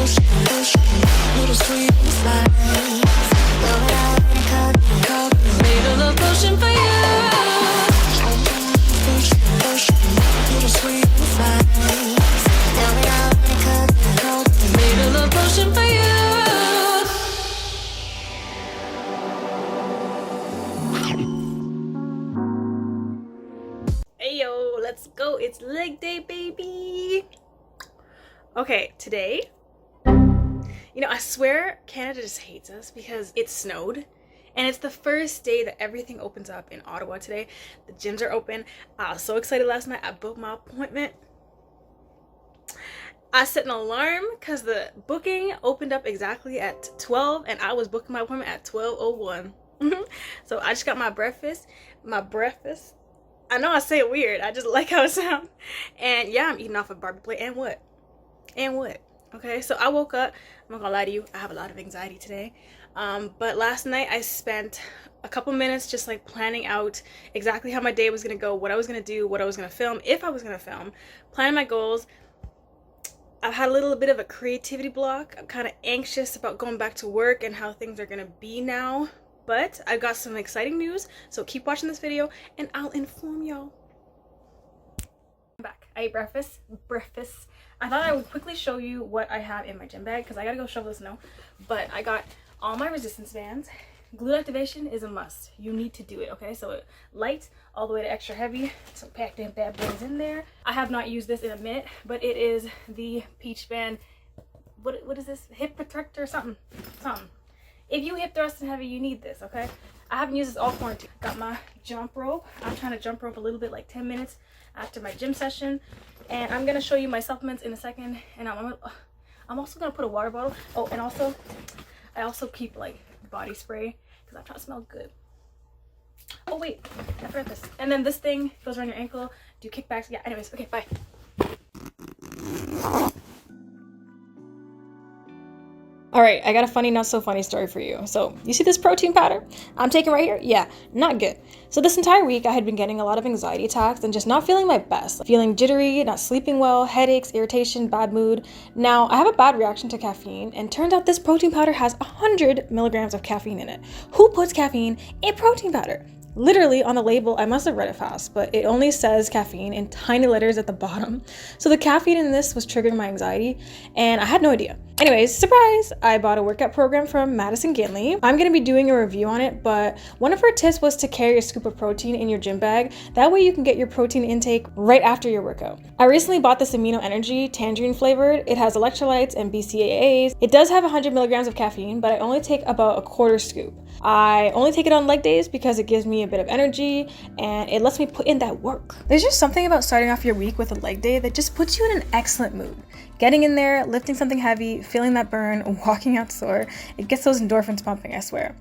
Little sweet slice. Throw it out in a cup. Made a love potion for you. Little sweet slice. Throw it out in a cup. Made a love potion for you. Hey yo, let's go. It's leg day, baby. Okay, today, I swear Canada just hates us because it snowed and it's the first day that everything opens up in Ottawa today. The gyms are open. I was so excited last night. I booked my appointment. I set an alarm because the booking opened up exactly at 12 and I was booking my appointment at 12:01. So I just got my breakfast. I know I say it weird. I just like how it sounds. And yeah, I'm eating off a barbecue plate. And what? Okay, so I woke up. I'm not gonna lie to you. I have a lot of anxiety today. But last night I spent a couple minutes just like planning out exactly how my day was gonna go, what I was gonna do, what I was gonna film, if I was gonna film, planning my goals. I've had a little bit of a creativity block. I'm kind of anxious about going back to work and how things are gonna be now. But I've got some exciting news, so keep watching this video and I'll inform y'all. I'm back. I ate breakfast. I thought I would quickly show you what I have in my gym bag because I gotta go shovel the snow. But I got all my resistance bands. Glute activation is a must. You need to do it, okay? So light all the way to extra heavy. So pack them bad boys in there. I have not used this in a minute, but it is the Peach Band. What is this? Hip protector or something. If you hip thrusting heavy, you need this, okay? I haven't used this all quarantine. Got my jump rope. I'm trying to jump rope a little bit, like 10 minutes after my gym session. And I'm gonna show you my supplements in a second. And I'm also gonna put a water bottle. Oh, and also, I also keep like body spray because I'm trying to smell good. Oh wait, I forgot this. And then this thing goes around your ankle. Do kickbacks. Yeah, anyways, okay, bye. All right, I got a funny, not so funny story for you. So you see this protein powder I'm taking right here? Yeah, not good. So this entire week I had been getting a lot of anxiety attacks and just not feeling my best. Feeling jittery, not sleeping well, headaches, irritation, bad mood. Now I have a bad reaction to caffeine and turns out this protein powder has 100 milligrams of caffeine in it. Who puts caffeine in protein powder? Literally on the label, I must have read it fast, but it only says caffeine in tiny letters at the bottom. So the caffeine in this was triggering my anxiety and I had no idea. Anyways, surprise! I bought a workout program from Madison Ginley. I'm going to be doing a review on it, but one of her tips was to carry a scoop of protein in your gym bag. That way you can get your protein intake right after your workout. I recently bought this Amino Energy tangerine flavored. It has electrolytes and BCAAs. It does have 100 milligrams of caffeine, but I only take about a quarter scoop. I only take it on leg days because it gives me a bit of energy and it lets me put in that work. There's just something about starting off your week with a leg day that just puts you in an excellent mood. Getting in there, lifting something heavy, feeling that burn, walking out sore, it gets those endorphins pumping, I swear.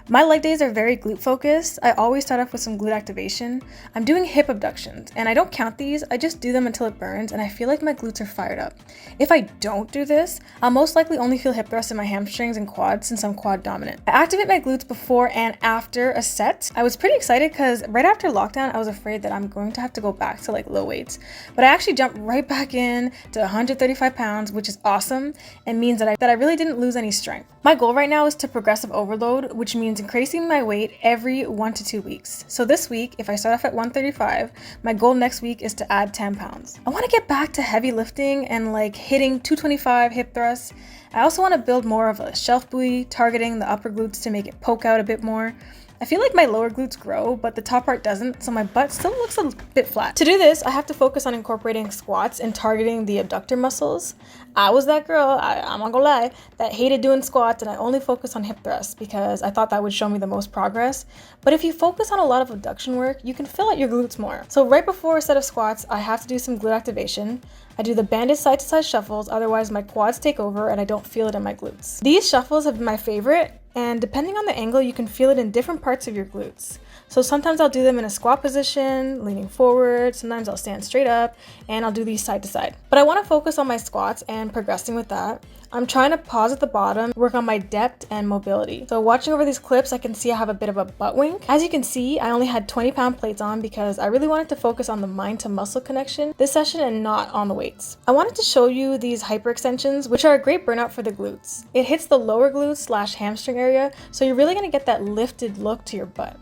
My leg days are very glute focused. I always start off with some glute activation. I'm doing hip abductions and I don't count these, I just do them until it burns and I feel like my glutes are fired up. If I don't do this, I'll most likely only feel hip thrusts in my hamstrings and quads since I'm quad dominant. I activate my glutes before and after a set. I was pretty excited because right after lockdown, I was afraid that I'm going to have to go back to like low weights. But I actually jumped right back in to 135 pounds, which is awesome and means that I really didn't lose any strength. My goal right now is to progressive overload, which means increasing my weight every 1 to 2 weeks. So this week, if I start off at 135, my goal next week is to add 10 pounds. I want to get back to heavy lifting and like hitting 225 hip thrusts. I also want to build more of a shelf buoy, targeting the upper glutes to make it poke out a bit more. I feel like my lower glutes grow, but the top part doesn't, so my butt still looks a bit flat. To do this, I have to focus on incorporating squats and targeting the abductor muscles. I was that girl, I'm not gonna lie, that hated doing squats and I only focused on hip thrusts because I thought that would show me the most progress. But if you focus on a lot of abduction work, you can fill out your glutes more. So right before a set of squats, I have to do some glute activation. I do the banded side to side shuffles, otherwise my quads take over and I don't feel it in my glutes. These shuffles have been my favorite, and depending on the angle, you can feel it in different parts of your glutes. So sometimes I'll do them in a squat position, leaning forward. Sometimes I'll stand straight up, and I'll do these side to side. But I want to focus on my squats and progressing with that. I'm trying to pause at the bottom, work on my depth and mobility. So watching over these clips, I can see I have a bit of a butt wink. As you can see, I only had 20-pound plates on because I really wanted to focus on the mind to muscle connection this session and not on the weights. I wanted to show you these hyperextensions, which are a great burnout for the glutes. It hits the lower glutes / hamstring area, so you're really gonna get that lifted look to your butt.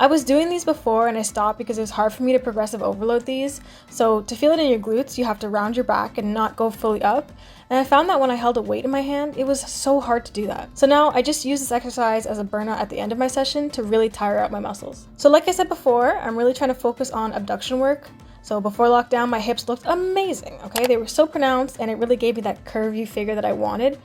I was doing these before and I stopped because it was hard for me to progressive overload these. So to feel it in your glutes, you have to round your back and not go fully up. And I found that when I held a weight in my hand, it was so hard to do that. So now I just use this exercise as a burnout at the end of my session to really tire out my muscles. So like I said before, I'm really trying to focus on abduction work. So before lockdown, my hips looked amazing, okay? They were so pronounced and it really gave me that curvy figure that I wanted.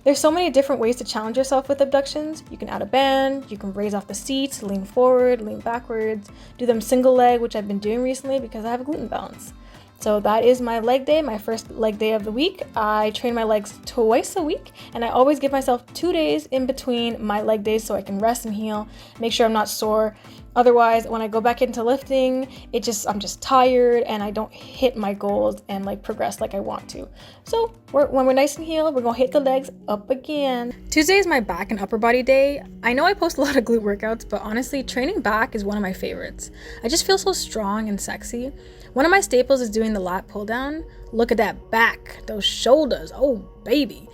There's so many different ways to challenge yourself with abductions. You can add a band, you can raise off the seat, lean forward, lean backwards, do them single leg, which I've been doing recently because I have a glute imbalance. So that is my leg day, my first leg day of the week. I train my legs twice a week, and I always give myself 2 days in between my leg days so I can rest and heal, make sure I'm not sore. Otherwise, when I go back into lifting, I'm just tired and I don't hit my goals and like progress like I want to. So when we're nice and healed, we're gonna hit the legs up again. Tuesday is my back and upper body day. I know I post a lot of glute workouts, but honestly, training back is one of my favorites. I just feel so strong and sexy. One of my staples is doing the lat pull down. Look at that back, those shoulders, oh baby.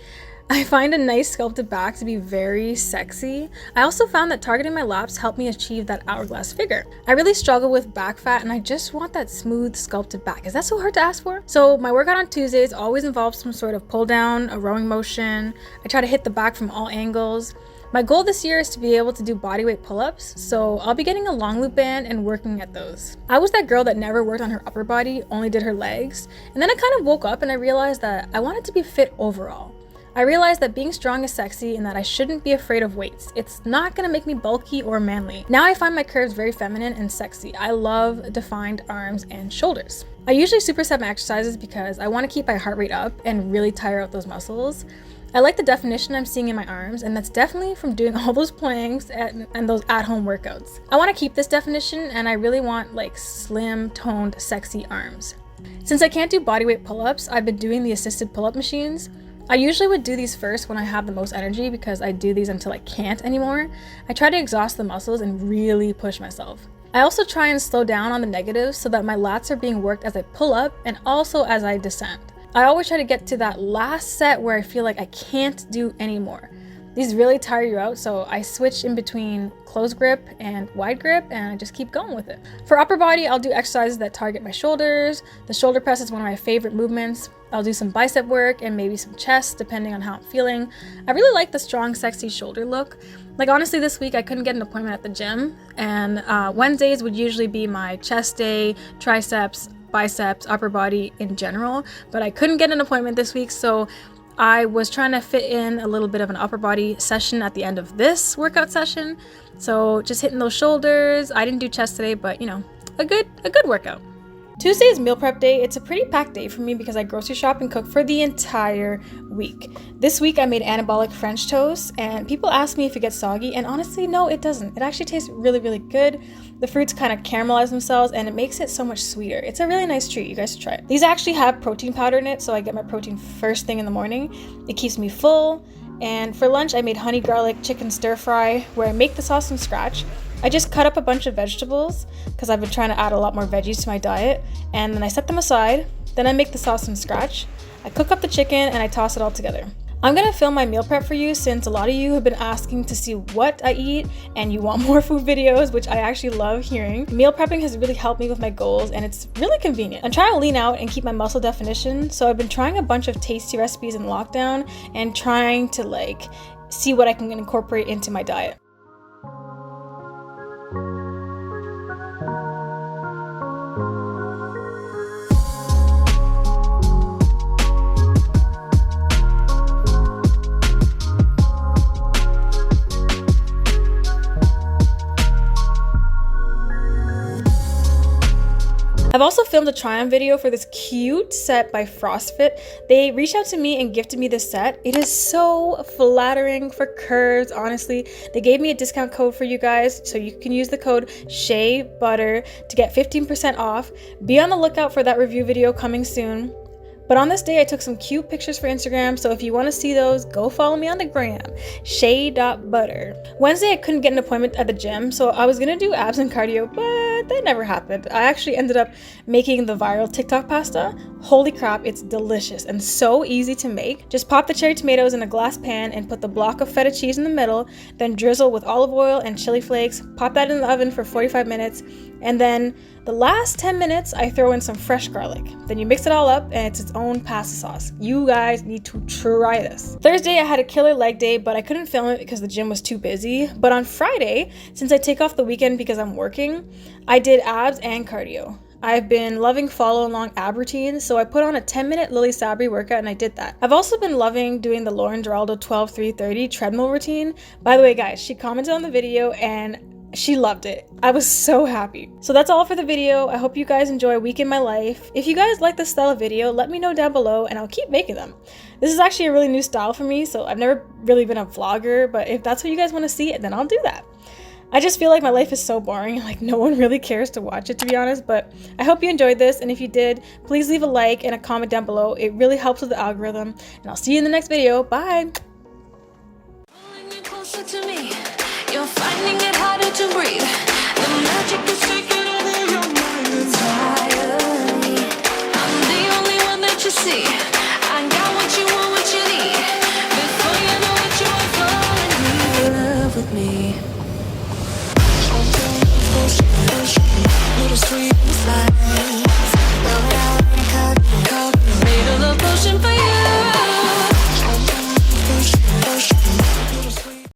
I find a nice sculpted back to be very sexy. I also found that targeting my lats helped me achieve that hourglass figure. I really struggle with back fat and I just want that smooth sculpted back. Is that so hard to ask for? So my workout on Tuesdays always involves some sort of pull down, a rowing motion. I try to hit the back from all angles. My goal this year is to be able to do bodyweight pull-ups, so I'll be getting a long loop band and working at those. I was that girl that never worked on her upper body, only did her legs, and then I kind of woke up and I realized that I wanted to be fit overall. I realized that being strong is sexy and that I shouldn't be afraid of weights. It's not gonna make me bulky or manly. Now I find my curves very feminine and sexy. I love defined arms and shoulders. I usually superset my exercises because I want to keep my heart rate up and really tire out those muscles. I like the definition I'm seeing in my arms, and that's definitely from doing all those planks and those at-home workouts. I want to keep this definition, and I really want like slim, toned, sexy arms. Since I can't do bodyweight pull-ups, I've been doing the assisted pull-up machines. I usually would do these first when I have the most energy because I do these until I can't anymore. I try to exhaust the muscles and really push myself. I also try and slow down on the negatives so that my lats are being worked as I pull up and also as I descend. I always try to get to that last set where I feel like I can't do anymore. These really tire you out, so I switch in between close grip and wide grip and I just keep going with it. For upper body, I'll do exercises that target my shoulders. The shoulder press is one of my favorite movements. I'll do some bicep work and maybe some chest depending on how I'm feeling. I really like the strong, sexy shoulder look. Like honestly, this week I couldn't get an appointment at the gym, and Wednesdays would usually be my chest day, triceps, biceps, upper body in general, but I couldn't get an appointment this week, so I was trying to fit in a little bit of an upper body session at the end of this workout session. So just hitting those shoulders. I didn't do chest today, but you know, a good workout. Tuesday is meal prep day. It's a pretty packed day for me because I grocery shop and cook for the entire week. This week I made anabolic French toast, and people ask me if it gets soggy, and honestly, no, it doesn't. It actually tastes really, really good. The fruits kind of caramelize themselves and it makes it so much sweeter. It's a really nice treat. You guys should try it. These actually have protein powder in it, so I get my protein first thing in the morning. It keeps me full. And for lunch, I made honey garlic chicken stir fry, where I make the sauce from scratch. I just cut up a bunch of vegetables because I've been trying to add a lot more veggies to my diet, and then I set them aside. Then I make the sauce from scratch. I cook up the chicken and I toss it all together. I'm gonna film my meal prep for you since a lot of you have been asking to see what I eat and you want more food videos, which I actually love hearing. Meal prepping has really helped me with my goals and it's really convenient. I'm trying to lean out and keep my muscle definition, so I've been trying a bunch of tasty recipes in lockdown and trying to see what I can incorporate into my diet. I've I've also filmed a try-on video for this cute set by FrostFit. They reached out to me and gifted me this set. It is so flattering for curves, honestly. They gave me a discount code for you guys, so you can use the code SHEABUTTER to get 15% off. Be on the lookout for that review video coming soon. But on this day, I took some cute pictures for Instagram, so if you want to see those, go follow me on the gram, shea.butter. Wednesday, I couldn't get an appointment at the gym, so I was gonna do abs and cardio, but that never happened. I actually ended up making the viral TikTok pasta. Holy crap, it's delicious and so easy to make. Just pop the cherry tomatoes in a glass pan and put the block of feta cheese in the middle, then drizzle with olive oil and chili flakes, pop that in the oven for 45 minutes, and then the last 10 minutes, I throw in some fresh garlic. Then you mix it all up and it's its own pasta sauce. You guys need to try this. Thursday, I had a killer leg day, but I couldn't film it because the gym was too busy. But on Friday, since I take off the weekend because I'm working, I did abs and cardio. I've been loving follow along ab routines, so I put on a 10-minute Lily Sabri workout and I did that. I've also been loving doing the Lauren Geraldo 12-3-30 treadmill routine. By the way, guys, she commented on the video and she loved it. I was so happy. So that's all for the video. I hope you guys enjoy a week in my life. If you guys like this style of video, let me know down below and I'll keep making them. This is actually a really new style for me, so I've never really been a vlogger, but if that's what you guys want to see, then I'll do that. I just feel like my life is so boring, like no one really cares to watch it, to be honest, but I hope you enjoyed this, and if you did, please leave a like and a comment down below. It really helps with the algorithm, and I'll see you in the next video. Bye! Pulling you closer to me, you're finding it harder to breathe.